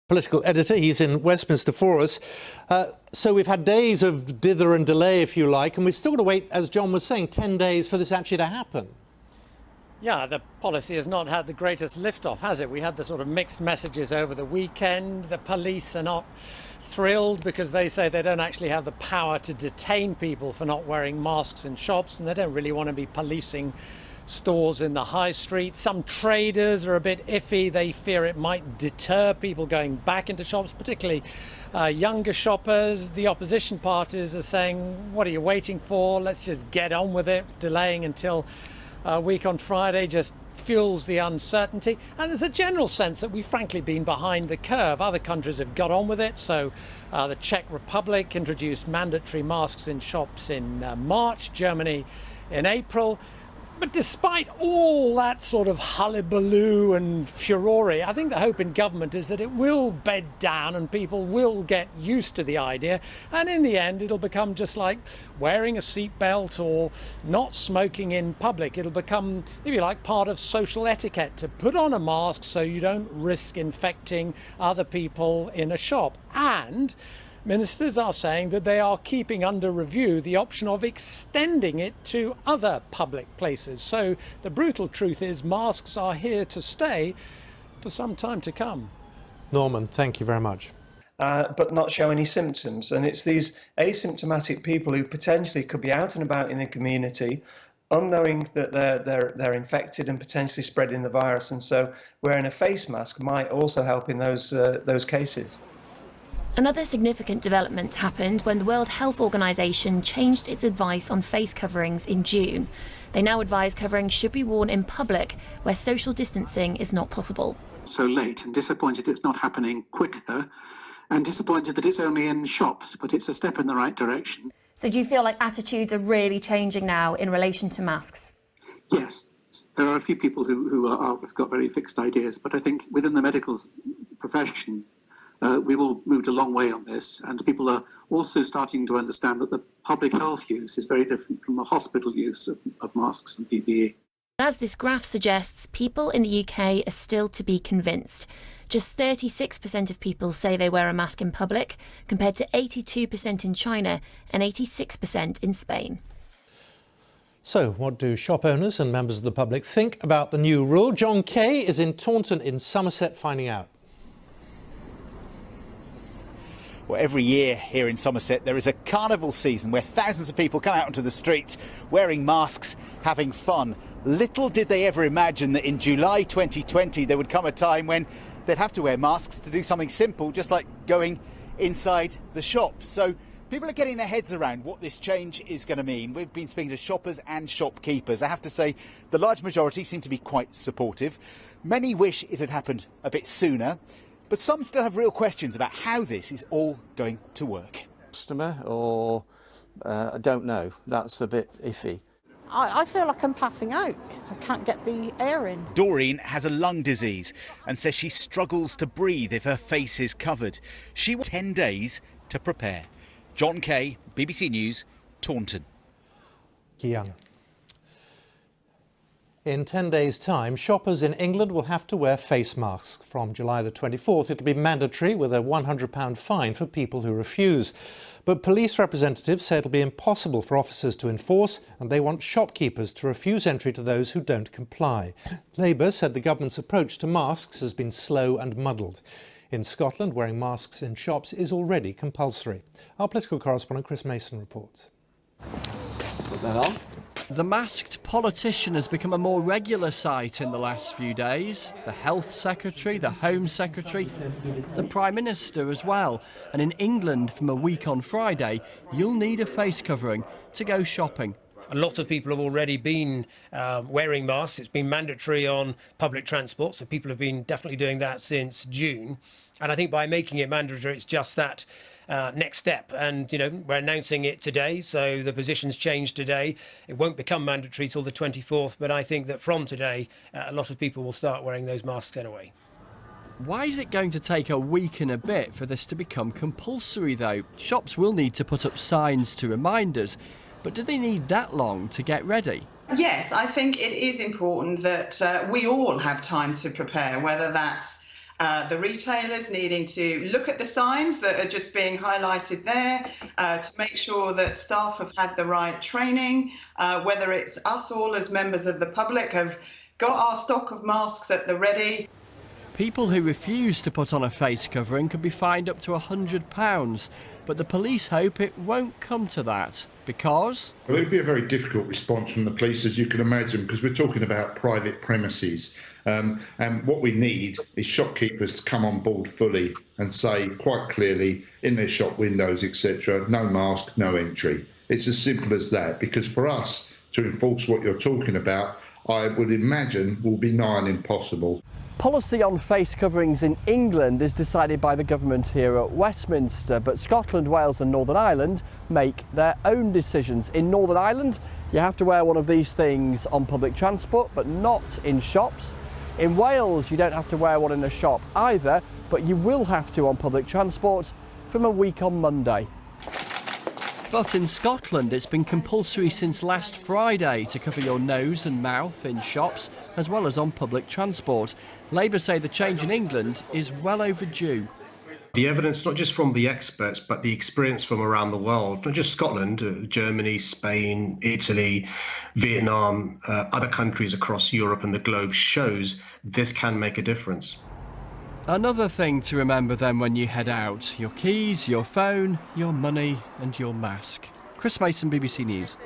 Political editor. He's in Westminster for us. So we've had days of dither and delay, if you like, and we've still got to wait, as John was saying, 10 days for this actually to happen. Yeah, the policy has not had the greatest lift-off, has it? We had the sort of mixed messages over the weekend. The police are not thrilled because they say they don't actually have the power to detain people for not wearing masks in shops, and they don't really want to be policing stores in the high street. Some traders are a bit iffy. They fear it might deter people going back into shops, particularly younger shoppers. The opposition parties are saying, what are you waiting for? Let's just get on with it. Delaying until a week on Friday just fuels the uncertainty. And there's a general sense that we've frankly been behind the curve. Other countries have got on with it. So the Czech Republic introduced mandatory masks in shops in March, Germany in April. But despite all that sort of hullabaloo and furore, I think the hope in government is that it will bed down and people will get used to the idea. And in the end, it'll become just like wearing a seatbelt or not smoking in public. It'll become, if you like, part of social etiquette to put on a mask so you don't risk infecting other people in a shop. And ministers are saying that they are keeping under review the option of extending it to other public places. So the brutal truth is masks are here to stay for some time to come. Norman, thank you very much. But not show any symptoms. And it's these asymptomatic people who potentially could be out and about in the community, unknowing that they're infected and potentially spreading the virus. And so wearing a face mask might also help in those cases. Another significant development happened when the World Health Organization changed its advice on face coverings in June. They now advise coverings should be worn in public where social distancing is not possible. So late, and disappointed it's not happening quicker, and disappointed that it's only in shops, but it's a step in the right direction. So do you feel like attitudes are really changing now in relation to masks? Yes, there are a few people who have got very fixed ideas, but I think within the medical profession, we've all moved a long way on this, and people are also starting to understand that the public health use is very different from the hospital use of masks and PPE. As this graph suggests, people in the UK are still to be convinced. Just 36% of people say they wear a mask in public, compared to 82% in China and 86% in Spain. So, what do shop owners and members of the public think about the new rule? John Kay is in Taunton in Somerset finding out. Well, every year here in Somerset there is a carnival season where thousands of people come out onto the streets wearing masks, having fun. Little did they ever imagine that in July 2020 there would come a time when they'd have to wear masks to do something simple, just like going inside the shops. So people are getting their heads around what this change is going to mean. We've been speaking to shoppers and shopkeepers. I have to say the large majority seem to be quite supportive. Many wish it had happened a bit sooner. But some still have real questions about how this is all going to work. Customer or I don't know. That's a bit iffy. I feel like I'm passing out. I can't get the air in. Doreen has a lung disease and says she struggles to breathe if her face is covered. She wants 10 days to prepare. John Kay, BBC News, Taunton. Young. In 10 days' time, shoppers in England will have to wear face masks. From July the 24th, it'll be mandatory with a £100 fine for people who refuse. But police representatives say it'll be impossible for officers to enforce, and they want shopkeepers to refuse entry to those who don't comply. Labour said the government's approach to masks has been slow and muddled. In Scotland, wearing masks in shops is already compulsory. Our political correspondent Chris Mason reports. Put that on. The masked politician has become a more regular sight in the last few days. The Health Secretary, the Home Secretary, the Prime Minister as well. And in England, from a week on Friday, you'll need a face covering to go shopping. A lot of people have already been wearing masks. It's been mandatory on public transport, so people have been definitely doing that since June. And I think by making it mandatory, it's just that next step. And, you know, we're announcing it today, so the position's changed today. It won't become mandatory till the 24th, but I think that from today, a lot of people will start wearing those masks anyway. Why is it going to take a week and a bit for this to become compulsory, though? Shops will need to put up signs to remind us. But do they need that long to get ready? Yes, I think it is important that we all have time to prepare, whether that's The retailers needing to look at the signs that are just being highlighted there to make sure that staff have had the right training, whether it's us all as members of the public have got our stock of masks at the ready. People who refuse to put on a face covering could be fined up to £100, but the police hope it won't come to that because... Well, it would be a very difficult response from the police, as you can imagine, because we're talking about private premises. And what we need is shopkeepers to come on board fully and say quite clearly in their shop windows, etc., no mask, no entry. It's as simple as that, because for us to enforce what you're talking about, I would imagine will be nigh on impossible. Policy on face coverings in England is decided by the government here at Westminster, but Scotland, Wales and Northern Ireland make their own decisions. In Northern Ireland, you have to wear one of these things on public transport, but not in shops. In Wales, you don't have to wear one in a shop either, but you will have to on public transport from a week on Monday. But in Scotland, it's been compulsory since last Friday to cover your nose and mouth in shops, as well as on public transport. Labour say the change in England is well overdue. The evidence, not just from the experts, but the experience from around the world, not just Scotland, Germany, Spain, Italy, Vietnam, other countries across Europe and the globe, shows this can make a difference. Another thing to remember then when you head out: your keys, your phone, your money and your mask. Chris Mason, BBC News.